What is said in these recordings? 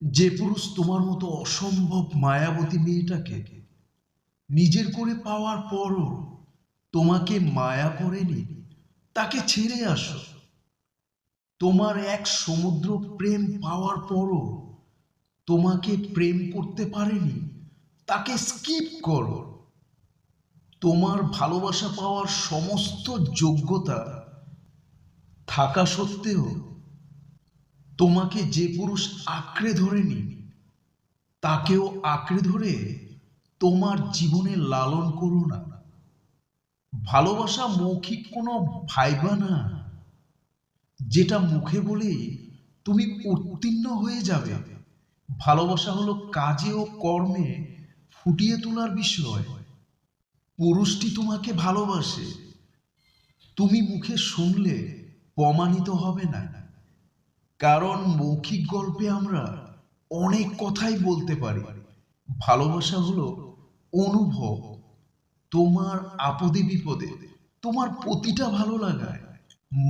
যে পুরুষ তোমার মতো অসম্ভব মায়াবতী মেয়েটাকে নিজের করে পাওয়ার পরও তোমাকে মায়া করেনি, তাকে ছেড়ে আসো। তোমার এক সমুদ্র প্রেম পাওয়ার পরও তোমাকে প্রেম করতে পারেনি, তাকে স্কিপ করো। তোমার ভালোবাসা পাওয়ার সমস্ত যোগ্যতা থাকা সত্ত্বেও তোমাকে যে পুরুষ আঁকড়ে ধরেনি, তাকেও আঁকড়ে ধরে তোমার জীবনে লালন করো না। ভালোবাসা মৌখিক কোনো ভাইবা না, যেটা মুখে বলেই তুমি উত্তীর্ণ হয়ে যাবে। ভালোবাসা হলো কাজে ও কর্মে ফুটিয়ে তোলার বিষয়। পুরুষটি তোমাকে ভালোবাসে, তুমি মুখে শুনলে প্রমাণিত হবে না। কারণ মৌখিক গল্পে আমরা অনেক কথাই বলতে পারি, ভালোবাসা হলো অনুভব। তোমার আপদে বিপদে, তোমার প্রতিটা ভালো লাগায়,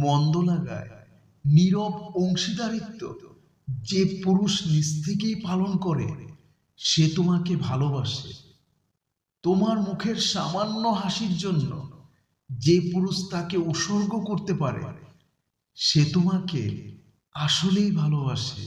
মন্দ লাগায় নীরব অংশীদারিত্ব যে পুরুষ নিজ থেকেই পালন করে, সে তোমাকে ভালোবাসে। তোমার মুখের সামান্য হাসির জন্য যে পুরুষ তাকে উৎসর্গ করতে পারে, সে তোমাকে আসলেই ভালোবাসে।